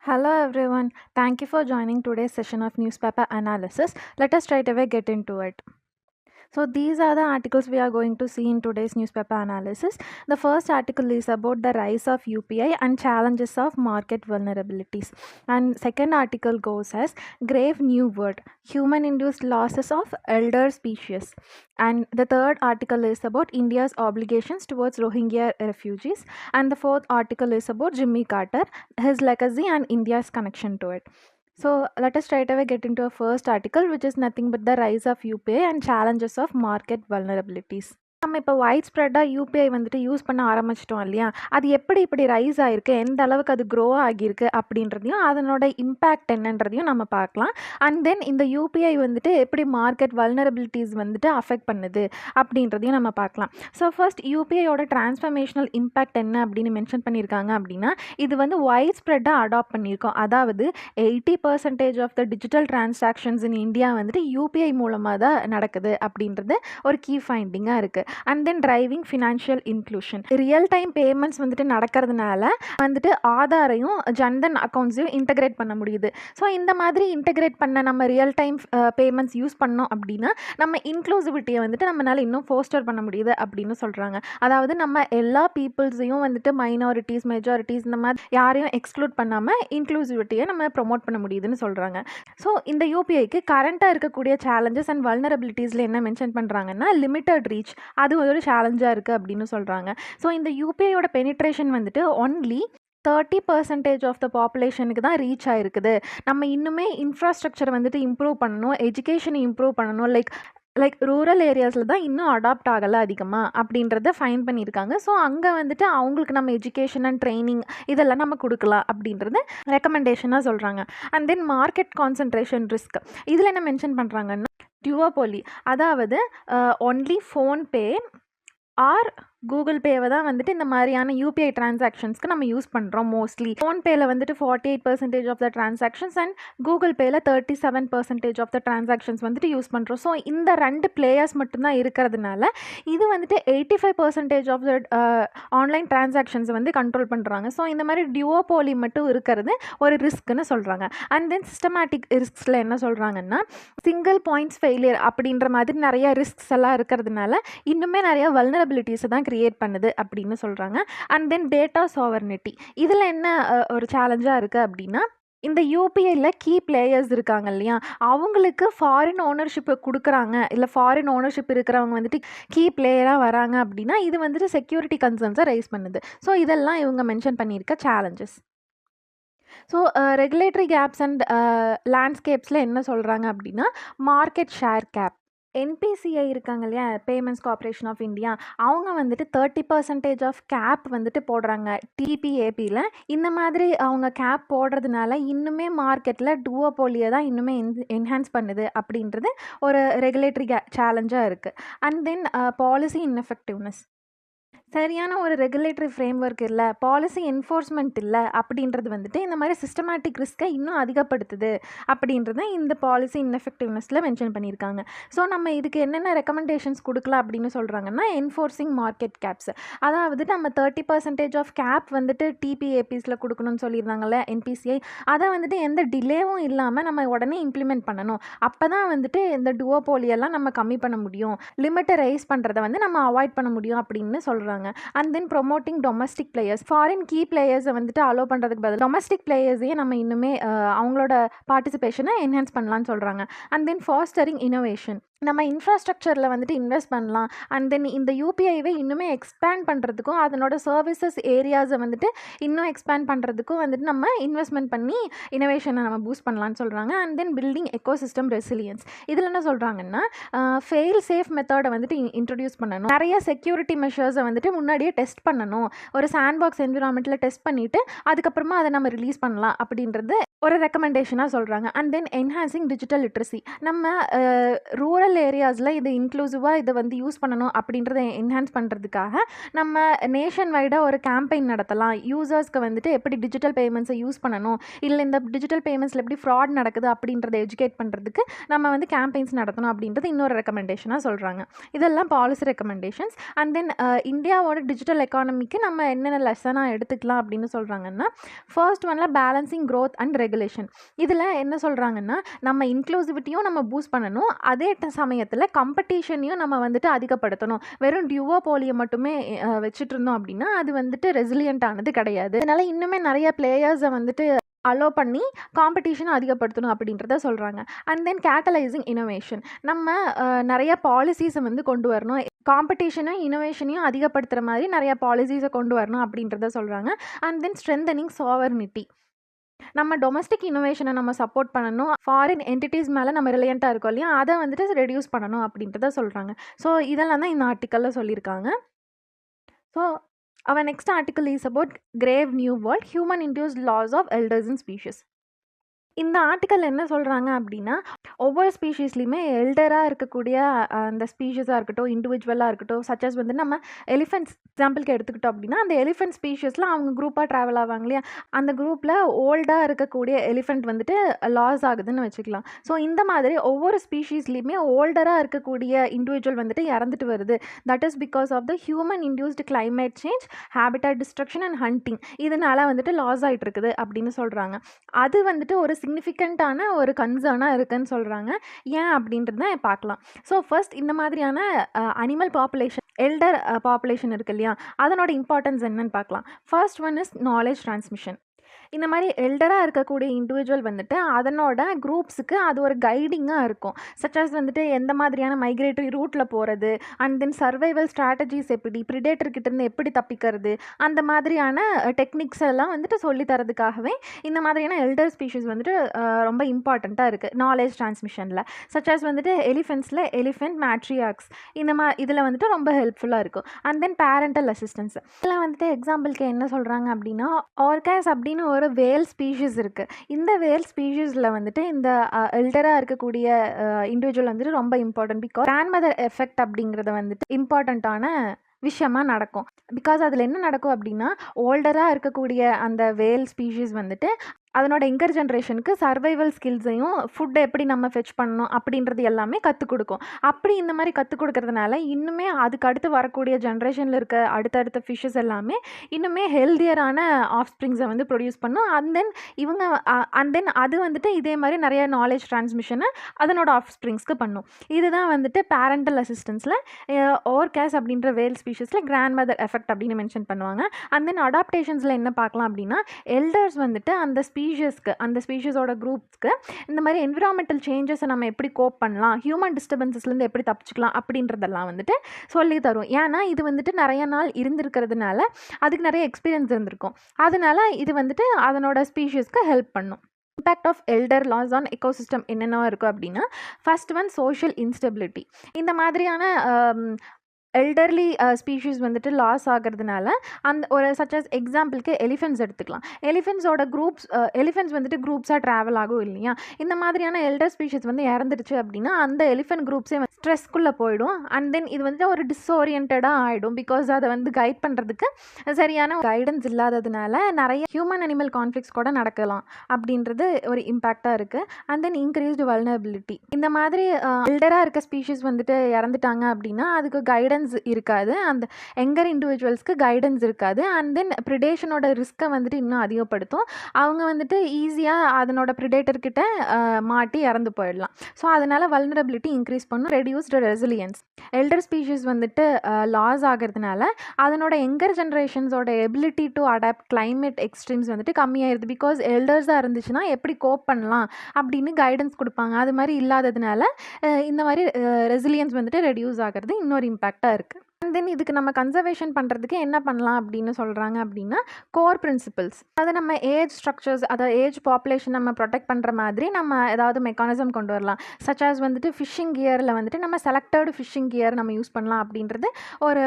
Hello everyone. Thank you for joining today's session of newspaper analysis. Let us straight away get into it. So these are the articles we are going to see in today's newspaper analysis. The first article is about the rise of UPI and challenges of market vulnerabilities. And second article goes as grave new world, human induced losses of elder species. And the third article is about India's obligations towards Rohingya refugees. And the fourth article is about Jimmy Carter, his legacy and India's connection to it. So let us straight away get into our first article, which is nothing but the rise of UPI and challenges of market vulnerabilities. நம்ம இப்போ white ஸ்ப்ரெட்டாக UPI வந்துட்டு use பண்ண ஆரம்பிச்சிட்டோம் இல்லையா, அது எப்படி இப்படி rice ஆகிருக்கு, எந்த அளவுக்கு அது க்ரோ ஆகியிருக்கு அப்படின்றதையும் அதனோட இம்பேக்ட் என்னன்றதையும் நம்ம பார்க்கலாம். அண்ட் தென் இந்த யூபிஐ வந்துட்டு எப்படி மார்க்கெட் வல்னரபிலிட்டிஸ் வந்துட்டு அஃபெக்ட் பண்ணுது அப்படின்றதையும் நம்ம பார்க்கலாம். ஸோ ஃபர்ஸ்ட் யூபிஐயோட டிரான்ஸ்ஃபர்மேஷனல் இம்பேக்ட் என்ன அப்படின்னு மென்ஷன் பண்ணியிருக்காங்க அப்படின்னா, இது வந்து வைட் ஸ்ப்ரெட்டாக அடாப்ட் பண்ணியிருக்கோம். அதாவது 80% of the digital transactions in India வந்துட்டு யூபிஐ மூலமாக தான் நடக்குது அப்படின்றது ஒரு கீ ஃபைண்டிங்காக இருக்குது. And then driving financial inclusion, real time payments வந்துட்டு நடக்கிறதுனால வந்துட்டு ஆதாரையும் ஜன்தன் அக்கௌண்ட்ஸையும் இன்டகிரேட் பண்ண முடியுது. ஸோ இந்த மாதிரி இன்டகிரேட் பண்ண நம்ம ரியல் டைம் பேமெண்ட்ஸ் யூஸ் பண்ணோம் அப்படின்னா நம்ம இன்க்ளூசிவிட்டியை வந்துட்டு நம்மளால் இன்னும் ஃபோஸ்டர் பண்ண முடியுது அப்படின்னு சொல்கிறாங்க. அதாவது நம்ம எல்லா பீப்புள்ஸையும் வந்துட்டு மைனாரிட்டிஸ், மெஜாரிட்டிஸ் இந்த மாதிரி யாரையும் எக்ஸ்க்ளூட் பண்ணாமல் இன்க்ளூசிவிட்டியை நம்ம ப்ரொமோட் பண்ண முடியுதுன்னு சொல்கிறாங்க. ஸோ இந்த யூபிஐக்கு கரண்ட்டாக இருக்கக்கூடிய சேலஞ்சஸ் அண்ட் வல்னரபிலிட்டிஸில் என்ன மென்ஷன் பண்ணுறாங்கன்னா, லிமிட்டட் ரீச், அது ஒரு சேலஞ்சாக இருக்குது அப்படின்னு சொல்கிறாங்க. ஸோ இந்த யூபிஐயோட பெனிட்ரேஷன் வந்துட்டு ஒன்லி 30% ஆஃப் த பாப்புலேஷனுக்கு தான் ரீச் ஆகிருக்குது. நம்ம இன்னுமே இன்ஃப்ராஸ்ட்ரக்சர் வந்துட்டு இம்ப்ரூவ் பண்ணணும், எஜுகேஷனை இம்ப்ரூவ் பண்ணணும், லைக் ரூரல் ஏரியாஸில் தான் இன்னும் அடாப்ட் ஆகலை அதிகமாக அப்படின்றத ஃபைன் பண்ணியிருக்காங்க. ஸோ அங்கே வந்துட்டு அவங்களுக்கு நம்ம எஜுகேஷன் அண்ட் ட்ரைனிங் இதெல்லாம் நம்ம கொடுக்கலாம் அப்படின்றது ரெக்கமெண்டேஷனாக சொல்கிறாங்க. And then market concentration risk, இதில் என்ன மென்ஷன் பண்ணுறாங்கன்னா, டியூவோபோலி, அதாவது ஒன்லி ஃபோன்பே ஆர் கூகுள் பேவை தான் வந்துட்டு இந்த மாதிரியான யூபிஐ டிரான்சாக்ஷன்ஸ்க்கு நம்ம யூஸ் பண்ணுறோம். மோஸ்ட்லி ஃபோன்பேயில் வந்துட்டு 48% of the transactions and Google பேயில் 37% ஆஃப் த டிரான்சாக்ஷன்ஸ் வந்துட்டு யூஸ் பண்ணுறோம். ஸோ இந்த ரெண்டு பிளேயர்ஸ் மட்டும்தான் இருக்கிறதுனால இது வந்துட்டு 85% ஆஃப் த ஆன்லைன் டிரான்சாக்ஷன்ஸை வந்து கண்ட்ரோல் பண்ணுறாங்க. ஸோ இந்த மாதிரி டியூவோபோலி மட்டும் இருக்கிறது ஒரு ரிஸ்க்குன்னு சொல்கிறாங்க. அண்ட் தென் சிஸ்டமேட்டிக் ரிஸ்க்ஸில் என்ன சொல்கிறாங்கன்னா, சிங்கிள் பாயிண்ட்ஸ் ஃபெயிலியர் அப்படின்ற மாதிரி நிறைய ரிஸ்க்ஸ் எல்லாம் இருக்கிறதுனால இன்னுமே நிறைய வல்னரபிலிட்டிஸை தான் கிரியேட் பண்ணுது அப்படின்னு சொல்கிறாங்க. அண்ட் தென் டேட்டா சாவர்னிட்டி, இதில் என்ன ஒரு சேலஞ்சாக இருக்குது அப்படின்னா, இந்த யூபிஐயில் கீ பிளேயர்ஸ் இருக்காங்க இல்லையா, அவங்களுக்கு ஃபாரின் ஓனர்ஷிப் கொடுக்குறாங்க, இல்லை ஃபாரின் ஓனர்ஷிப் இருக்கிறவங்க வந்துட்டு கீ பிளேயராக வராங்க அப்படின்னா இது வந்துட்டு செக்யூரிட்டி கன்சர்ன்ஸை ரைஸ் பண்ணுது. ஸோ இதெல்லாம் இவங்க மென்ஷன் பண்ணியிருக்க challenges. So regulatory gaps and லேண்ட்ஸ்கேப்ஸில் என்ன சொல்கிறாங்க அப்படின்னா, மார்க்கெட் ஷேர் கேப், என்பிசிஐ இருக்காங்க இல்லையா, பேமெண்ட்ஸ் கார்ப்பரேஷன் ஆஃப் இந்தியா, அவங்க வந்துட்டு 30% ஆஃப் கேப் வந்துட்டு போடுறாங்க டிபிஏபியில். இந்த மாதிரி அவங்க கேப் போடுறதுனால இன்னுமே மார்க்கெட்டில் டூவோபோலியை தான் இன்னுமே என்ஹான்ஸ் பண்ணுது அப்படின்றது ஒரு ரெகுலேட்டரி சேலஞ்சாக இருக்குது. அண்ட் தென் பாலிசி இன்எஃபெக்டிவ்னஸ், சரியான ஒரு ரெகுலேட்டரி ஃப்ரேம் ஒர்க் இல்லை, பாலிசி என்ஃபோர்ஸ்மெண்ட் இல்லை அப்படின்றது வந்துட்டு இந்த மாதிரி சிஸ்டமேட்டிக் ரிஸ்க்கை இன்னும் அதிகப்படுத்துது அப்படின்றத இந்த பாலிசி இன்எஃபெக்டிவ்னஸில் மென்ஷன் பண்ணியிருக்காங்க. ஸோ நம்ம இதுக்கு என்னென்ன ரெக்கமெண்டேஷன்ஸ் கொடுக்கலாம் அப்படின்னு சொல்கிறாங்கன்னா, என்ஃபோர்ஸிங் மார்க்கெட் கேப்ஸ், அதாவது நம்ம 30% ஆஃப் கேப் வந்துட்டு டிபிஏபிஸில் கொடுக்கணும்னு சொல்லியிருந்தாங்கல்ல என்பிசிஐ, அதை வந்துட்டு எந்த டிலேவும் இல்லாமல் நம்ம உடனே இம்ப்ளிமெண்ட் பண்ணணும். அப்போ தான் வந்துட்டு இந்த டுவோபோலியெல்லாம் நம்ம கம்மி பண்ண முடியும், லிமிட்டை ரைஸ் பண்ணுறதை வந்து நம்ம அவாய்ட் பண்ண முடியும் அப்படின்னு சொல்கிறாங்க. And then promoting domestic players, foreign key பிளேயர்ஸை வந்துட்டு அலோ பண்ணுறதுக்கு பதில் டொமஸ்டிக் பிளேயர்ஸையே நம்ம இன்னுமே அவங்களோட பார்ட்டிசிபேஷனை என்ஹான்ஸ் பண்ணலான்னு சொல்கிறாங்க. அண்ட் தென் ஃபாஸ்டரிங் இனோவேஷன், நம்ம இன்ஃப்ராஸ்ட்ரக்சரில் வந்துட்டு இன்வெஸ்ட் பண்ணலாம். அண்ட் தென் இந்த யூபிஐவை இன்னுமே எக்ஸ்பேண்ட் பண்ணுறதுக்கும் அதனோட சர்வீசஸ் ஏரியாஸை வந்துட்டு இன்னும் எக்ஸ்பேண்ட் பண்ணுறதுக்கும் வந்துட்டு நம்ம இன்வெஸ்ட்மெண்ட் பண்ணி இனோவேஷனை நம்ம பூஸ்ட் பண்ணலான்னு சொல்கிறாங்க. And then building ecosystem resilience, இதில் என்ன சொல்கிறாங்கன்னா, ஃபெயில் சேஃப் மெத்தடை வந்துட்டு இன்ட்ரடியூஸ் பண்ணணும், நிறைய செக்யூரிட்டி மெஷர்ஸை வந்துட்டு முன்னாடியே டெஸ்ட் பண்ணணும், ஒரு சாண்ட்பாக்ஸ் என்விரான்மெண்ட்டில் டெஸ்ட் பண்ணிவிட்டு அதுக்கப்புறமா அதை நம்ம ரிலீஸ் பண்ணலாம் அப்படின்றது ஒரு ரெக்கமெண்டேஷனாக சொல்கிறாங்க. And then enhancing digital literacy, நம்ம ரூரல் ரூரல் ஏரியாஸில் இது இன்க்ளூசிவாக இதை வந்து யூஸ் பண்ணணும் அப்படின்றத என்ஹான்ஸ் பண்ணுறதுக்காக நம்ம நேஷன் வைடாக ஒரு கேம்பெயின் நடத்தலாம். யூசர்ஸ்க்கு வந்துட்டு எப்படி டிஜிட்டல் பேமெண்ட்ஸை யூஸ் பண்ணணும், இல்லை இந்த டிஜிட்டல் பேமெண்ட்ஸில் எப்படி ஃப்ராட் நடக்குது அப்படின்றத எஜுகேட் பண்ணுறதுக்கு நம்ம வந்து கேம்பெயின்ஸ் நடத்தணும் அப்படின்றது இன்னொரு ரெக்கமெண்டேஷனாக சொல்கிறாங்க. இதெல்லாம் பாலிசி ரெக்கமெண்டேஷன்ஸ். அண்ட் தென் இந்தியாவோட டிஜிட்டல் எக்கானமிக்கு நம்ம என்னென்ன லெசனாக எடுத்துக்கலாம் அப்படின்னு சொல்கிறாங்கன்னா, ஃபர்ஸ்ட் ஒன்ல பேலன்சிங் க்ரோத் அண்ட் ரெகுலேஷன். இதில் என்ன சொல்கிறாங்கன்னா, நம்ம இன்க்ளூசிவிட்டியும் நம்ம பூஸ்ட் பண்ணணும், அதே சமயத்தில் கம்படிஷனையும் நம்ம வந்துட்டு அதிகப்படுத்தணும். வெறும் டியூவோபோலியை மட்டுமே வச்சுட்டு இருந்தோம் அப்படின்னா அது வந்துட்டு ரெசிலியன்ட் ஆனது கிடையாது. அதனால இன்னுமே நிறைய பிளேயர்ஸை வந்துட்டு அலோ பண்ணி காம்படிஷனை அதிகப்படுத்தணும் அப்படின்றத சொல்கிறாங்க. And then கேட்டலைசிங் innovation. நம்ம நிறைய பாலிசிஸை வந்து கொண்டு வரணும், காம்படிஷனும் இனோவேஷனையும் அதிகப்படுத்துகிற மாதிரி நிறைய பாலிசிஸை கொண்டு வரணும் அப்படின்றத சொல்கிறாங்க. And then strengthening sovereignty. நம்ம டொமஸ்டிக் இனோவேஷனை நம்ம சப்போர்ட் பண்ணணும், ஃபாரின் என்டிட்டிஸ் மேலே நம்ம ரிலையண்ட்டாக இருக்கோம் இல்லையா, அதை வந்துட்டு ரெடியூஸ் பண்ணணும் அப்படின்றத சொல்கிறாங்க. ஸோ இதெல்லாம் தான் இந்த ஆர்டிக்கலில் சொல்லியிருக்காங்க. So our next article is about Grave New World, Human-Induced Loss of Elders in Species. இந்த ஆர்டிக்கல் என்ன சொல்கிறாங்க அப்படின்னா, ஒவ்வொரு ஸ்பீஷீஸ்லையுமே எல்டராக இருக்கக்கூடிய அந்த ஸ்பீஷஸாக இருக்கட்டும், இண்டிவிஜுவலாக இருக்கட்டும், சச்சஸ் வந்து நம்ம எலிஃபென்ட்ஸ் எக்ஸாம்பிளுக்கு எடுத்துக்கிட்டோம் அப்படின்னா, அந்த எலிஃபென்ட் ஸ்பீஷஸில் அவங்க குரூப்பாக ட்ராவல் ஆவாங்க இல்லையா, அந்த குரூப்பில் ஓல்டாக இருக்கக்கூடிய எலிஃபெண்ட் வந்துட்டு லாஸ் ஆகுதுன்னு வச்சுக்கலாம். ஸோ இந்த மாதிரி ஒவ்வொரு ஸ்பீஷீஸ்லையுமே ஓல்டராக இருக்கக்கூடிய இண்டிவிஜுவல் வந்துட்டு இறந்துட்டு வருது. That is because of the human induced climate change, habitat destruction and hunting. இதனால் வந்துட்டு லாஸ் ஆகிட்டு இருக்குது அப்படின்னு சொல்கிறாங்க. அது வந்துட்டு ஒரு சிக்னிஃபிகண்ட்டான ஒரு கன்சர்னாக இருக்குன்னு சொல்கிறாங்க. ஏன் அப்படின்றத பார்க்கலாம். ஸோ ஃபர்ஸ்ட் இந்த மாதிரியான அனிமல் பாப்புலேஷன், எல்டர் பாப்புலேஷன் இருக்கு இல்லையா, அதனோட இம்பார்ட்டன்ஸ் என்னன்னு பார்க்கலாம். First one is knowledge transmission. இந்த மாதிரி எல்டராக இருக்கக்கூடிய இண்டிவிஜுவல் வந்துட்டு அதனோட குரூப்ஸுக்கு அது ஒரு கைடிங்காக இருக்கும். சச்சஸ் வந்துட்டு எந்த மாதிரியான மைக்ரேட்டரி ரூட்டில் போகிறது, அண்ட் தென் சர்வைவல் ஸ்ட்ராட்டஜிஸ் எப்படி, ப்ரிடேட்டர்கிட்டேருந்து எப்படி தப்பிக்கிறது, அந்த மாதிரியான டெக்னிக்ஸ் எல்லாம் வந்துட்டு சொல்லித்தரதுக்காகவே இந்த மாதிரியான எல்டர் ஸ்பீஷீஸ் வந்துட்டு ரொம்ப இம்பார்ட்டண்ட்டாக இருக்குது நாலேஜ் டிரான்ஸ்மிஷனில். சச்சஸ் வந்துட்டு எலிஃபென்ட்ஸில் எலிஃபென்ட் மேட்ரியாக்ஸ் இதில் வந்துட்டு ரொம்ப ஹெல்ப்ஃபுல்லாக இருக்கும். And then parental assistance. இதில் வந்துட்டு எக்ஸாம்பிளுக்கு என்ன சொல்கிறாங்க அப்படின்னா, ஆர்காஸ் அப்படின்னு ஒரு வேல் ஸ்பீஷீஸ் இருக்குது. இந்த வேல் ஸ்பீஷீஸில் வந்துட்டு இந்த எல்டராக இருக்கக்கூடிய இண்டிவிஜுவல் வந்துட்டு ரொம்ப important. Because grandmother effect அப்படிங்கிறத வந்துட்டு இம்பார்ட்டண்ட்டான விஷயமா நடக்கும். பிகாஸ் அதில் என்ன நடக்கும் அப்படின்னா, ஓல்டராக இருக்கக்கூடிய அந்த வேல் ஸ்பீஷீஸ் வந்துட்டு அதனோட எங்கர் ஜென்ரேஷனுக்கு சர்வைவல் ஸ்கில்ஸையும் ஃபுட்டை எப்படி நம்ம ஃபெச் பண்ணணும் அப்படின்றது எல்லாமே கற்றுக் கொடுக்கும். அப்படி இந்த மாதிரி கற்றுக் கொடுக்கறதுனால இன்னுமே அதுக்கு அடுத்து வரக்கூடிய ஜென்ரேஷனில் இருக்க அடுத்தடுத்த ஃபிஷ்ஷஸ் எல்லாமே இன்னுமே ஹெல்தியரான ஆஃப் ஸ்ப்ரிங்ஸை வந்து ப்ரொடியூஸ் பண்ணும். அண்ட் தென் அது வந்துட்டு இதே மாதிரி நிறைய நாலேஜ் ட்ரான்ஸ்மிஷனை அதனோட ஆஃப் ஸ்ப்ரிங்ஸ்க்கு பண்ணும். இதுதான் வந்துட்டு பேரண்டல் அசிஸ்டன்ஸில் ஓர்காஸ் அப்படின்ற வேல் ஸ்பீஷஸில் கிராண்ட் மதர் எஃபெக்ட் அப்படின்னு மென்ஷன் பண்ணுவாங்க. அண்ட் தென் அடாப்டேஷன்ஸில் என்ன பார்க்கலாம் அப்படின்னா, எல்டர்ஸ் வந்துட்டு அந்த அந்த ஸ்பீஷஸோட குரூப்ஸ்க்கு இந்த மாதிரி என்விரான்மெண்டல் சேஞ்சஸை நம்ம எப்படி கோப் பண்ணலாம், ஹியூமன் டிஸ்டர்பன்சஸ்லேருந்து எப்படி தப்பிச்சுக்கலாம் அப்படின்றதெல்லாம் வந்துட்டு சொல்லி தரும். ஏன்னா இது வந்துட்டு நிறைய நாள் இருந்திருக்கிறதுனால அதுக்கு நிறைய எக்ஸ்பீரியன்ஸ் இருந்திருக்கும். அதனால இது வந்துட்டு அதனோட ஸ்பீஷஸ்க்கு ஹெல்ப் பண்ணும். Impact of elder loss on ecosystem என்னென்னவா இருக்கும் அப்படின்னா, ஃபர்ஸ்ட் ஒன் சோஷியல் இன்ஸ்டெபிலிட்டி. இந்த மாதிரியான எல்டர்லி ஸ்பீஷீஸ் வந்துட்டு லாஸ் ஆகிறதுனால அந்த ஒரு சச்சஸ் எக்ஸாம்பிளுக்கு எலிஃபென்ட்ஸ் எடுத்துக்கலாம். எலிஃபென்ட்ஸோட எலிஃபென்ட்ஸ் வந்துட்டு குரூப்ஸாக ட்ராவல் ஆகும் இல்லையா. இந்த மாதிரியான எல்டர் ஸ்பீஷீஸ் வந்து இறந்துடுச்சு அப்படின்னா அந்த எலிஃபென்ட் குரூப்ஸே ஸ்ட்ரெஸ்க்குள்ளே போயிடும். அண்ட் தென் இது வந்துட்டு ஒரு டிஸ்ஓரியன்டாக ஆகிடும். பிகாஸ் அதை வந்து கைட் பண்ணுறதுக்கு சரியான கைடன்ஸ் இல்லாததுனால நிறைய ஹியூமன் அனிமல் கான்ஃப்ளிக்ஸ் கூட நடக்கலாம் அப்படின்றது ஒரு இம்பேக்டாக இருக்குது. And then increased vulnerability. இந்த மாதிரி எல்டராக இருக்க ஸ்பீஷீஸ் வந்துட்டு இறந்துட்டாங்க அப்படின்னா அதுக்கு கைடன்ஸ் இருக்காது, அந்த எங்கர் இண்டிவிஜுவல்ஸ்க்கு கைடன்ஸ் இருக்காது. அண்ட் தென் ப்ரிடேஷனோட ரிஸ்க்கை வந்துட்டு இன்னும் அதிகப்படுத்தும். அவங்க வந்துட்டு ஈஸியாக அதனோட ப்ரிடேட்டர்கிட்ட மாட்டி இறந்து போயிடலாம். ஸோ அதனால் வல்னரபிலிட்டி இன்க்ரீஸ் பண்ணும். Reduced resilience. எல்டர் ஸ்பீஷீஸ் வந்துட்டு லாஸ் ஆகிறதுனால அதனோட எங்கர் ஜென்ரேஷன்ஸோட ability to adapt climate extremes வந்துட்டு கம்மியாயிருது. பிகாஸ் எல்டர்ஸாக இருந்துச்சுன்னா எப்படி கோப் பண்ணலாம் அப்படின்னு கைடன்ஸ் கொடுப்பாங்க. அது மாதிரி இல்லாததுனால இந்த மாதிரி ரெசிலியன்ஸ் வந்துட்டு ரெடியூஸ் ஆகிறது இன்னொரு இம்பேக்டாக இருக்குது. தென் இதுக்கு நம்ம கன்சர்வேஷன் பண்ணுறதுக்கு என்ன பண்ணலாம் அப்படின்னு சொல்கிறாங்க அப்படின்னா கோர் பிரின்சிபல்ஸ். அதை நம்ம ஏஜ் ஸ்ட்ரக்சர்ஸ், அதை ஏஜ் பாப்புலேஷன் நம்ம ப்ரொடெக்ட் பண்ணுற மாதிரி நம்ம ஏதாவது மெக்கானிசம் கொண்டு வரலாம். சச் ஆஸ் வந்துட்டு ஃபிஷ்ஷிங் கியரில் வந்துட்டு நம்ம செலக்டட் ஃபிஷ்ஷிங் கியர் நம்ம யூஸ் பண்ணலாம் அப்படின்றது ஒரு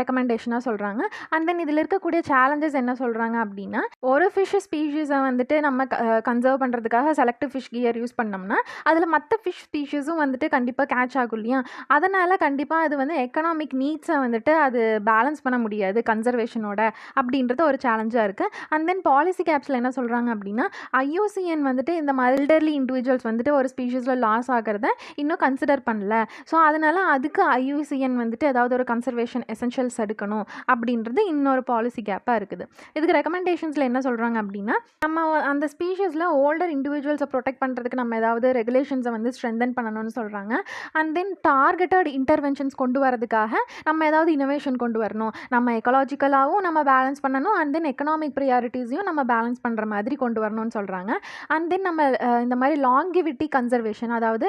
ரெக்கமெண்டேஷனாக சொல்கிறாங்க. அண்ட் தென் இதில் இருக்கக்கூடிய சேலஞ்சஸ் என்ன சொல்கிறாங்க அப்படின்னா, ஒரு ஃபிஷ் ஸ்பீஷீஸை வந்துட்டு நம்ம கன்சர்வ் பண்ணுறதுக்காக செலக்டிவ் ஃபிஷ் கியர் யூஸ் பண்ணோம்னா அதில் மற்ற ஃபிஷ் ஸ்பீஷீஸும் வந்துட்டு கண்டிப்பாக கேட்ச் ஆகும் இல்லையா? அதனால் கண்டிப்பாக அது வந்து எக்கனாமிக் நீட்ஸை வந்துட்டு அது பேலன்ஸ் பண்ண முடியாது கன்சர்வேஷனோட அப்படின்றது ஒரு சேலஞ்சாக இருக்குது. அண்ட் தென் பாலிசி கேப்ஸில் என்ன சொல்கிறாங்க அப்படின்னா, IUCN வந்துட்டு இந்த எல்டர்லி இண்டிவிஜுவல்ஸ் வந்துட்டு ஒரு ஸ்பீஷீஸில் லாஸ் ஆகிறத இன்னும் கன்சிடர் பண்ணல. ஸோ அதனால் அதுக்கு IUCN வந்துட்டு ஏதாவது ஒரு கன்சர்வேஷன் எசென்ஷியல்ஸ் எடுக்கணும் அப்படின்றது இன்னொரு பாலிசி கேப்பாக இருக்குது. இதுக்கு ரெக்கமெண்டேஷன்ஸில் என்ன சொல்கிறாங்க அப்படின்னா, நம்ம அந்த ஸ்பீஷீஸில் ஓல்டர் இண்டிவிஜுவல்ஸை ப்ரொடெக்ட் பண்ணுறதுக்கு நம்ம ஏதாவது ரெகுலேஷன்ஸை வந்து ஸ்ட்ரென்தன் பண்ணணும்னு சொல்கிறாங்க. அண்ட் தென் டார்கெட்டட் இன்டர்வென்ஷன்ஸ் கொண்டு வரதுக்காக நம்ம ஏதாவது இனோவேஷன் கொண்டு வரணும். நம்ம எக்கலாஜிக்கலாகவும் நம்ம பேலன்ஸ் பண்ணணும். அண்ட் தென் எக்கனாமிக் ப்ரியாரிட்டிஸையும் நம்ம பேலன்ஸ் பண்ணுற மாதிரி கொண்டு வரணும்னு சொல்கிறாங்க. அண்ட் தென் நம்ம இந்த மாதிரி லாங்கிவிட்டி கன்சர்வேஷன், அதாவது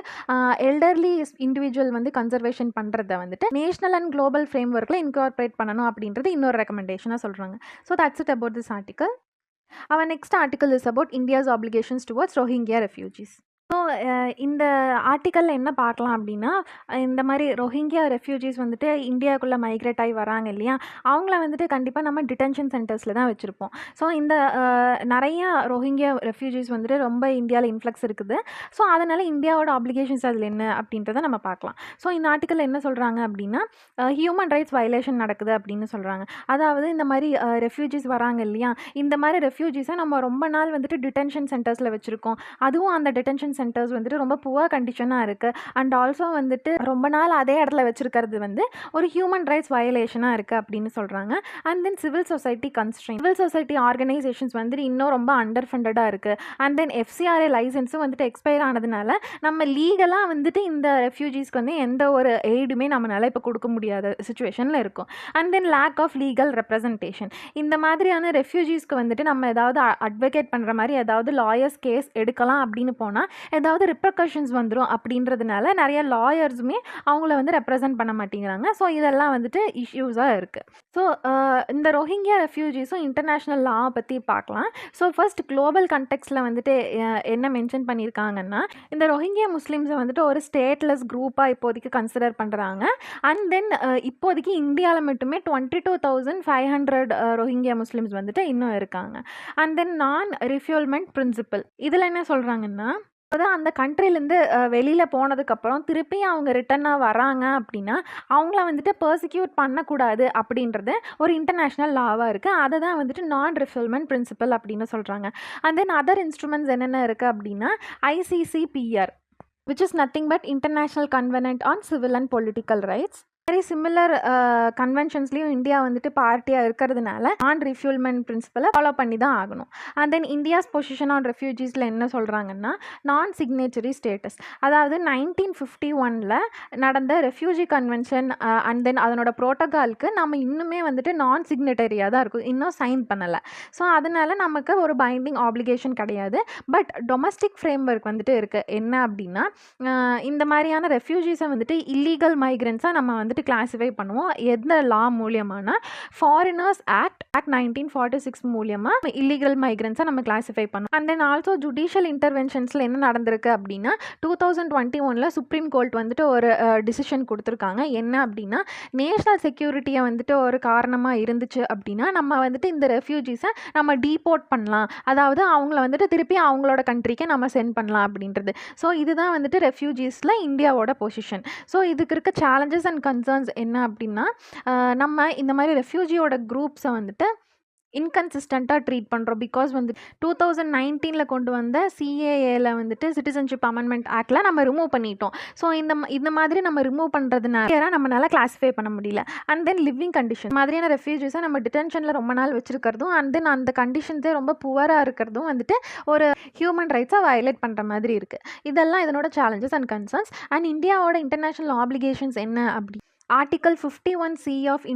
எல்டர்லி இண்டிவிஜுவல் வந்து கன்சர்வேஷன் பண்ணுறத வந்துட்டு நேஷனல் அண்ட் குளோபல் ஃப்ரேம் ஒர்க்கில் இன்கார்பரேட் பண்ணணும் அப்படின்றது இன்னொரு ரெக்கமெண்டேஷனாக சொல்கிறாங்க. So that's it about this article. Our next article is about India's obligations towards Rohingya refugees. So இந்த ஆர்டிக்கலில் என்ன பார்க்கலாம் அப்படின்னா, இந்த மாதிரி ரொஹிங்கியா ரெஃப்யூஜிஸ் வந்துட்டு இந்தியாவுக்குள்ளே மைக்ரேட் ஆகி வராங்க இல்லையா, அவங்கள வந்துட்டு கண்டிப்பாக நம்ம டிடென்ஷன் சென்டர்ஸில் தான் வச்சுருப்போம். ஸோ இந்த நிறையா ரொஹிங்கியா ரெஃப்யூஜிஸ் வந்துட்டு ரொம்ப இந்தியாவில் இன்ஃப்ளக்ஸ் இருக்குது. ஸோ அதனால் இந்தியாவோட ஆப்ளிகேஷன்ஸ் அதில் என்ன அப்படின்றத நம்ம பார்க்கலாம். ஸோ இந்த ஆர்டிக்கலில் என்ன சொல்கிறாங்க அப்படின்னா, ஹியூமன் ரைட்ஸ் வயலேஷன் நடக்குது அப்படின்னு சொல்கிறாங்க. அதாவது இந்த மாதிரி ரெஃப்யூஜிஸ் வராங்க இல்லையா, இந்த மாதிரி ரெஃப்யூஜிஸை நம்ம ரொம்ப நாள் வந்துட்டு டிடென்ஷன் சென்டர்ஸில் வச்சுருக்கோம். அதுவும் அந்த டிடென்ஷன் சென்டர்ஸ் வந்துட்டு ரொம்ப புவர் கண்டிஷனாக இருக்குது. அண்ட் ஆல்சோ வந்துட்டு ரொம்ப நாள் அதே இடத்துல வச்சுருக்கிறது வந்து ஒரு ஹியூமன் ரைட்ஸ் வயலேஷனாக இருக்குது அப்படின்னு சொல்கிறாங்க. And then civil society constraint, civil society organisations வந்துட்டு இன்னும் ரொம்ப அண்டர் ஃபண்டடாக இருக்குது. அண்ட் தென் FCRA லைசன்ஸும் வந்துட்டு எக்ஸ்பயர் ஆனதுனால நம்ம லீகலாக வந்துட்டு இந்த ரெஃப்யூஜிஸ்க்கு வந்து எந்த ஒரு எய்டுமே நம்மளால் இப்போ கொடுக்க முடியாத சுச்சுவேஷனில் இருக்கும். And then lack of legal representation, இந்த மாதிரியான ரெஃப்யூஜிஸ்க்கு வந்துட்டு நம்ம ஏதாவது அட்வொகேட் பண்ணுற மாதிரி ஏதாவது லாயர்ஸ் கேஸ் எடுக்கலாம் அப்படின்னு போனால் ஏதாவது ரிப்பர்கஷன்ஸ் வந்துடும் அப்படின்றதுனால நிறைய லாயர்ஸுமே அவங்கள வந்து ரெப்ரசன்ட் பண்ண மாட்டேங்கிறாங்க. ஸோ இதெல்லாம் வந்துட்டு இஷ்யூஸாக இருக்குது. ஸோ இந்த ரொஹிங்கியா ரெஃப்யூஜிஸும் இன்டர்நேஷ்னல் லா பற்றி பார்க்கலாம். ஸோ ஃபர்ஸ்ட் குளோபல் கண்டெக்ஸ்டில் வந்துட்டு என்ன மென்ஷன் பண்ணியிருக்காங்கன்னா, இந்த ரொஹிங்கியா முஸ்லீம்ஸை வந்துட்டு ஒரு ஸ்டேட்லெஸ் குரூப்பாக இப்போதைக்கு கன்சிடர் பண்ணுறாங்க. அண்ட் தென் இப்போதைக்கு இந்தியாவில் மட்டுமே 22,500 ரொஹிங்கியா முஸ்லீம்ஸ் வந்துட்டு இன்னும் இருக்காங்க. அண்ட் தென் நான் ரிஃப்யூல்மெண்ட் பிரின்சிபல், இதில் என்ன சொல்கிறாங்கன்னா, அதான் அந்த கண்ட்ரிலேருந்து வெளியில் போனதுக்கப்புறம் திருப்பி அவங்க ரிட்டனாக வராங்க அப்படின்னா அவங்கள வந்துட்டு பர்சிக்யூட் பண்ணக்கூடாது அப்படின்றது ஒரு இன்டர்நேஷ்னல் லாவாக இருக்குது. அதை தான் வந்துட்டு நான் ரிஃபில்மெண்ட் பிரின்சிபல் அப்படின்னு சொல்கிறாங்க. அண்ட் தென் அதர் இன்ஸ்ட்ருமெண்ட்ஸ் என்னென்ன இருக்குது அப்படின்னா, ICCPR, which is nothing but International Covenant on Civil and Political Rights. very similar கன்வென்ஷன்ஸ்லேயும் இந்தியா வந்துட்டு பார்ட்டியாக இருக்கிறதுனால நான் ரிஃப்யூல்மெண்ட் பிரின்சிபலை ஃபாலோ பண்ணி தான் ஆகணும். And then India's position on ரெஃப்யூஜிஸில் என்ன சொல்கிறாங்கன்னா, நான் சிக்னேச்சரி ஸ்டேட்டஸ், அதாவது 1951 நடந்த ரெஃப்யூஜி கன்வென்ஷன் அண்ட் தென் அதனோட ப்ரோட்டோகாலுக்கு நம்ம இன்னுமே வந்துட்டு நான் சிக்னேட்டரியாக தான் இருக்கும், இன்னும் சைன் பண்ணலை. ஸோ அதனால் நமக்கு ஒரு பைண்டிங் ஆப்ளிகேஷன் கிடையாது. பட் டொமஸ்டிக் ஃப்ரேம் ஒர்க் வந்துட்டு இருக்குது. என்ன அப்படின்னா, இந்த மாதிரியான ரெஃப்யூஜிஸை வந்துட்டு இல்லீகல் மைக்ரண்ட்ஸாக நம்ம வந்துட்டு கிளாஸிஃபை பண்ணுவோம். எந்த லா மூலியமானா ஃபாரினர்ஸ் ஆக்ட் 1946 மூலியமாக இல்லீகல் மைக்ரண்ட்ஸை நம்ம கிளாஸிஃபை பண்ணுவோம். அண்ட் தென் ஆல்சோ ஜுடிஷியல் இன்டர்வென்ஷன்ஸில் என்ன நடந்திருக்கு அப்படின்னா, 2021 சுப்ரீம் கோர்ட் வந்துட்டு ஒரு டிசிஷன் கொடுத்துருக்காங்க. என்ன அப்படின்னா, நேஷ்னல் செக்யூரிட்டியை வந்துட்டு ஒரு காரணமாக இருந்துச்சு அப்படின்னா நம்ம வந்துட்டு இந்த ரெஃப்யூஜிஸை நம்ம டீபோர்ட் பண்ணலாம், அதாவது அவங்கள வந்துட்டு திருப்பி அவங்களோட கண்ட்ரிக்கு நம்ம சென்ட் பண்ணலாம் அப்படின்றது. ஸோ இதுதான் வந்துட்டு ரெஃப்யூஜிஸில் இந்தியாவோட பொசிஷன். ஸோ இதுக்கு இருக்க சேலஞ்சஸ் அண்ட் கன்சர்ன்ஸ் என்ன அப்படின்னா, நம்ம இந்த மாதிரி ரெஃப்யூஜியோட குரூப்ஸை வந்துட்டு இன்கன்சிஸ்டண்ட்டாக ட்ரீட் பண்ணுறோம். பிகாஸ் வந்து 2019 கொண்டு வந்த CAAல வந்துட்டு சிட்டிசன்ஷிப் அமெண்ட்மெண்ட் ஆக்டில் நம்ம ரிமூவ் பண்ணிட்டோம். ஸோ இந்த மாதிரி நம்ம ரிமூவ் பண்ணுறதுனால நம்மளால கிளாஸிஃபை பண்ண முடியல. அண்ட் தென் லிவிங் கண்டிஷன் மாதிரியான ரெஃப்யூஜிஸை நம்ம டிடென்ஷனில் ரொம்ப நாள் வச்சுருக்கிறதும் அண்ட் தென் அந்த கண்டிஷன்ஸே ரொம்ப புவராக இருக்கிறதும் வந்துட்டு ஒரு ஹியூமன் ரைட்ஸை வயலேட் பண்ணுற மாதிரி இருக்குது. இதெல்லாம் இதனோட சேலஞ்சஸ் அண்ட் கன்சர்ன்ஸ். அண்ட் இந்தியாவோட இன்டர்நேஷ்னல் ஆப்ளிகேஷன்ஸ் என்ன அப்படி article 51C of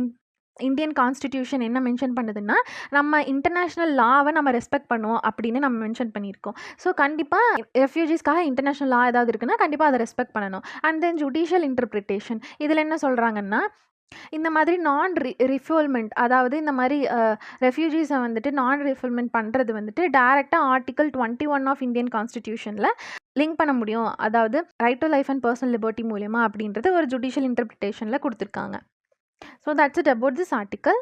Indian constitution என்ன மென்ஷன் பண்ணுதுன்னா, நம்ம இன்டர்நேஷ்னல் லாவை நம்ம ரெஸ்பெக்ட் பண்ணுவோம் அப்படின்னு நம்ம மென்ஷன் பண்ணியிருக்கோம். ஸோ கண்டிப்பாக ரெஃப்யூஜிஸ்க்காக இன்டர்நேஷ்னல் லா ஏதாவது இருக்குன்னா கண்டிப்பாக அதை ரெஸ்பெக்ட் பண்ணணும். அண்ட் தென் ஜுடிஷியல் இன்டர்பிரிட்டேஷன், இதில் என்ன சொல்கிறாங்கன்னா, இந்த மாதிரி ரிஃபுல்மெண்ட், அதாவது இந்த மாதிரி ரெஃப்யூஜீஸை வந்துட்டு ரிஃபுல்மெண்ட் பண்ணுறது வந்துட்டு டைரெக்டாக ஆர்டிகல் 21 ஆஃப் இந்தியன் கான்ஸ்டிடியூஷனில் லிங்க் பண்ண முடியும். அதாவது right to life and personal liberty மூலமா அப்படின்றது ஒரு ஜுடிஷியல் இன்டர்பிரிட்டேஷனில் கொடுத்துருக்காங்க. So that's it about this article.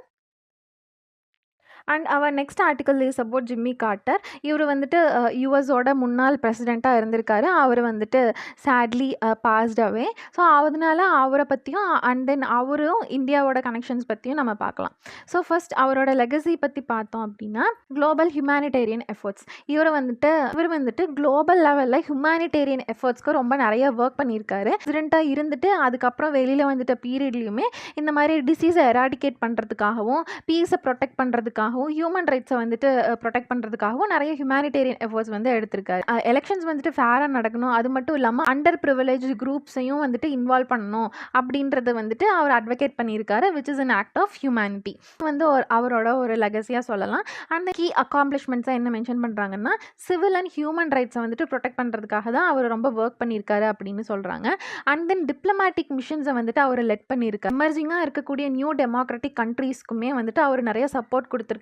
And our next article is about Jimmy Carter. இவர் வந்துட்டு யூஎஸோட முன்னாள் பிரசிடெண்ட்டாக இருந்திருக்காரு. அவர் வந்துட்டு சேட்லி பாஸ்ட் அவே. ஸோ அதனால அவரை பற்றியும் அண்ட் தென் அவரும் இந்தியாவோட கனெக்ஷன்ஸ் பற்றியும் நம்ம பார்க்கலாம். ஸோ ஃபர்ஸ்ட் அவரோட லெகசி பற்றி பார்த்தோம் அப்படின்னா குளோபல் ஹியூமனிடேரியன் எஃபர்ட்ஸ். இவர் வந்துட்டு குளோபல் லெவலில் ஹியூமனிடேரியன் எஃபர்ட்ஸ்க்கு ரொம்ப நிறைய ஒர்க் பண்ணியிருக்காரு. பிரசிடெண்ட்டாக இருந்துட்டு அதுக்கப்புறம் வெளியில் வந்துட்ட பீரியட்லையுமே இந்த மாதிரி டிசீஸை எராடிகேட் பண்ணுறதுக்காகவும் பீஸை ப்ரொடெக்ட் பண்ணுறதுக்காகவும் ஹியூமன் ரைட்ஸை வந்துட்டு ப்ரொடெக்ட் பண்ணுறதுக்காகவும் நிறைய ஹியூமனிடேரியன் எஃபர்ட்ஸ் வந்து எடுத்திருக்காரு. எலெக்ஷன்ஸ் வந்துட்டு ஃபேராக நடக்கணும், அது மட்டும் இல்லாமல் அண்டர் ப்ரிவிலேஜ் குரூப்ஸையும் வந்துட்டு இன்வால்வ் பண்ணணும் அப்படின்றத வந்துட்டு அவர் அட்வொகேட் பண்ணியிருக்காரு, which is an act of humanity வந்து அவரோட ஒரு லெகசியாக சொல்லலாம். அண்ட் கீ அக்காம்ப்ளிஷ்மெண்ட்ஸை என்ன மென்ஷன் பண்ணுறாங்கன்னா சிவில் அண்ட் ஹியூமன் ரைட்ஸை வந்துட்டு ப்ரொடெக்ட் பண்ணுறதுக்காக தான் அவர் ரொம்ப ஒர்க் பண்ணியிருக்காரு அப்படின்னு சொல்கிறாங்க. அண்ட் தென் டிப்ளமேட்டிக் மிஷன்ஸை வந்துட்டு அவர் லெட் பண்ணியிருக்காரு. எமர்ஜிங்காக இருக்கக்கூடிய நியூ டெமோக்ராட்டிக் கண்ட்ரீஸ்க்குமே வந்துட்டு அவர் நிறைய சப்போர்ட் கொடுத்துருக்காரு.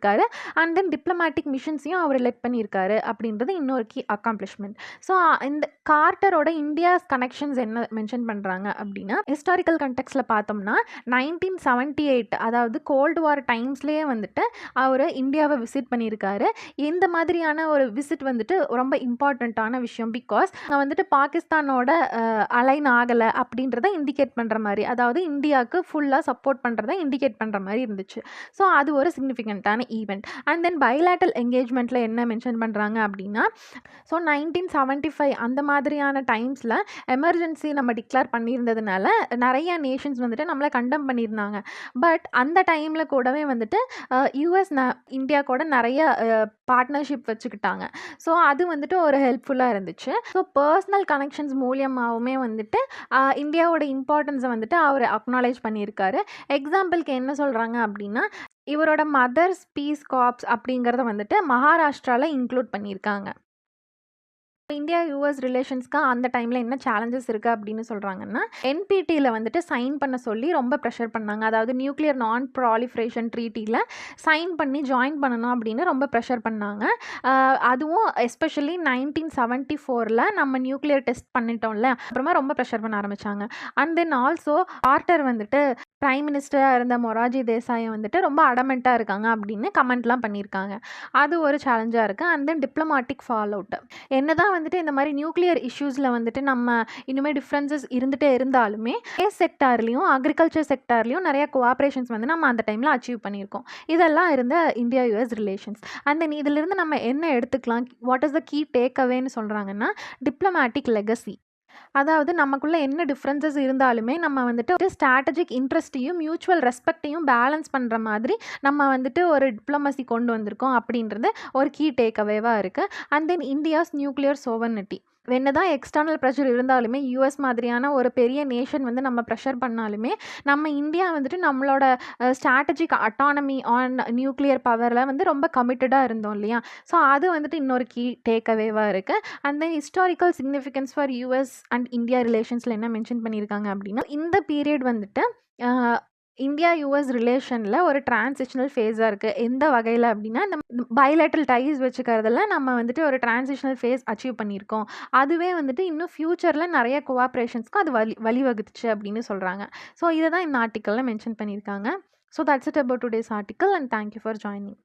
அண்ட் தென் டிப்ளமேட்டிக் மிஷன்ஸையும் அவர் லெட் பண்ணியிருக்காரு அப்படின்றது இன்னொரு கீ அக்காம்ப்ளிஷ்மெண்ட். ஸோ இந்த கார்ட்டரோட இந்தியாஸ் கனெக்ஷன்ஸ் என்ன மென்ஷன் பண்ணுறாங்க அப்படின்னா ஹிஸ்டாரிக்கல் கண்டெக்ஸ்டில் பார்த்தோம்னா 1978 அதாவது கோல்டு வார் டைம்ஸ்லேயே வந்துட்டு அவர் இந்தியாவை விசிட் பண்ணியிருக்காரு. இந்த மாதிரியான ஒரு விசிட் வந்துட்டு ரொம்ப இம்பார்ட்டண்ட்டான விஷயம். பிகாஸ் வந்துட்டு பாகிஸ்தானோட அலைன் ஆகலை அப்படின்றத இண்டிகேட் பண்ணுற மாதிரி, அதாவது இந்தியாவுக்கு ஃபுல்லாக சப்போர்ட் பண்ணுறதை இண்டிகேட் பண்ணுற மாதிரி இருந்துச்சு. ஸோ அது ஒரு சிக்னிஃபிகண்ட்டான ஈவெண்ட். அண்ட் தென் பைலேட்டரல் என்கேஜ்மெண்ட்டில் என்ன மென்ஷன் பண்ணுறாங்க அப்படின்னா ஸோ 1975 அந்த மாதிரியான டைம்ஸில் எமர்ஜென்சி நம்ம டிக்ளேர் பண்ணியிருந்ததுனால நிறைய நேஷன்ஸ் வந்துட்டு நம்மளை கண்டம் பண்ணியிருந்தாங்க. பட் அந்த டைமில் கூடவே வந்துட்டு யூஎஸ் இந்தியா கூட நிறைய பார்ட்னர்ஷிப் வச்சுக்கிட்டாங்க. ஸோ அது வந்துட்டு ஒரு ஹெல்ப்ஃபுல்லாக இருந்துச்சு. ஸோ பர்சனல் கனெக்ஷன்ஸ் மூலியமாகவுமே வந்துட்டு இந்தியாவோட இம்பார்ட்டன்ஸை வந்துட்டு அவர் அக்னாலேஜ் பண்ணியிருக்காரு. எக்ஸாம்பிளுக்கு என்ன சொல்கிறாங்க அப்படின்னா இவரோட மதர்ஸ் பீஸ் கார்ப்ஸ் அப்படிங்கிறத வந்துட்டு மகாராஷ்டிராவில் இன்க்ளூட் பண்ணியிருக்காங்க. இந்தியா யூஎஸ் ரிலேஷன்ஸ்க்கு அந்த டைமில் என்ன சேலஞ்சஸ் இருக்குது அப்படின்னு சொல்கிறாங்கன்னா என்பிடியில் வந்துட்டு சைன் பண்ண சொல்லி ரொம்ப ப்ரெஷர் பண்ணாங்க. அதாவது நியூக்ளியர் நான் ப்ராலிஃபரேஷன் ட்ரீட்டியில் சைன் பண்ணி ஜாயின் பண்ணணும் அப்படின்னு ரொம்ப ப்ரெஷர் பண்ணாங்க. அதுவும் எஸ்பெஷலி 1974 நம்ம நியூக்ளியர் டெஸ்ட் பண்ணிட்டோம்ல, அப்புறமா ரொம்ப ப்ரெஷர் பண்ண ஆரம்பித்தாங்க. அண்ட் தென் ஆல்சோ கார்ட்டர் வந்துட்டு பிரைம் மினிஸ்டராக இருந்த மொராஜி தேசாயை வந்துட்டு ரொம்ப அடமெண்ட்டாக இருக்காங்க அப்படின்னு கமெண்ட்லாம் பண்ணியிருக்காங்க. அது ஒரு சேலஞ்சாக இருக்குது. அண்ட் தென் டிப்ளமாட்டிக் ஃபால் அவுட் என்ன தான் வந்துட்டு இந்த மாதிரி நியூக்ளியர் இஷ்யூஸில் வந்துட்டு நம்ம இனிமேல் டிஃப்ரென்சஸ் இருந்துகிட்டே இருந்தாலுமே ஸ்பேஸ் செக்டார்லேயும் அக்ரிகல்ச்சர் செக்டார்லேயும் நிறைய கோஆப்ரேஷன்ஸ் வந்து நம்ம அந்த டைமில் அச்சீவ் பண்ணியிருக்கோம். இதெல்லாம் இருந்த India US relations. And then இதிலிருந்து நம்ம என்ன எடுத்துக்கலாம், what is the key take அவேன்னு சொல்கிறாங்கன்னா டிப்ளமேட்டிக் லெகசி. அதாவது நமக்குள்ளே என்ன டிஃப்ரென்சஸ் இருந்தாலுமே நம்ம வந்துட்டு ஸ்ட்ராட்டஜிக் இன்ட்ரெஸ்ட்டையும் மியூச்சுவல் ரெஸ்பெக்டையும் பேலன்ஸ் பண்ணுற மாதிரி நம்ம வந்துட்டு ஒரு டிப்ளமசி கொண்டு வந்திருக்கோம் அப்படின்றது ஒரு கீ டேக் அவேவாக இருக்குது. And then India's nuclear sovereignty. என்னதான் எக்ஸ்டர்னல் ப்ரெஷர் இருந்தாலுமே யூஎஸ் மாதிரியான ஒரு பெரிய நேஷன் வந்து நம்ம ப்ரெஷர் பண்ணாலுமே நம்ம இந்தியா வந்துட்டு நம்மளோட ஸ்ட்ராட்டஜிக் அட்டானமி ஆன் நியூக்ளியர் பவரில் வந்து ரொம்ப கமிட்டடாக இருந்தோம் இல்லையா. ஸோ அது வந்துட்டு இன்னொரு கீ டேக் அவேவாக இருக்குது. And then historical significance for US and India ரிலேஷன்ஸில் என்ன மென்ஷன் பண்ணியிருக்காங்க அப்படின்னா இந்த பீரியட் வந்துட்டு இந்தியா யூஎஸ் ரிலேஷனில் ஒரு டிரான்சிஷனல் ஃபேஸாக இருக்குது. எந்த வகையில் அப்படின்னா இந்த பைலேட்ரல் டைஸ் வச்சுக்கிறதுல நம்ம வந்துட்டு ஒரு டிரான்சிஷனல் ஃபேஸ் அச்சீவ் பண்ணியிருக்கோம். அதுவே வந்துட்டு இன்னும் ஃப்யூச்சரில் நிறைய கோஆப்ரேஷன்ஸ்க்கு அது வழிவகுத்துச்சு அப்படின்னு சொல்கிறாங்க. ஸோ இதை தான் இந்த ஆர்டிக்கலில் மென்ஷன் பண்ணியிருக்காங்க. So that's it about today's article and thank you for joining.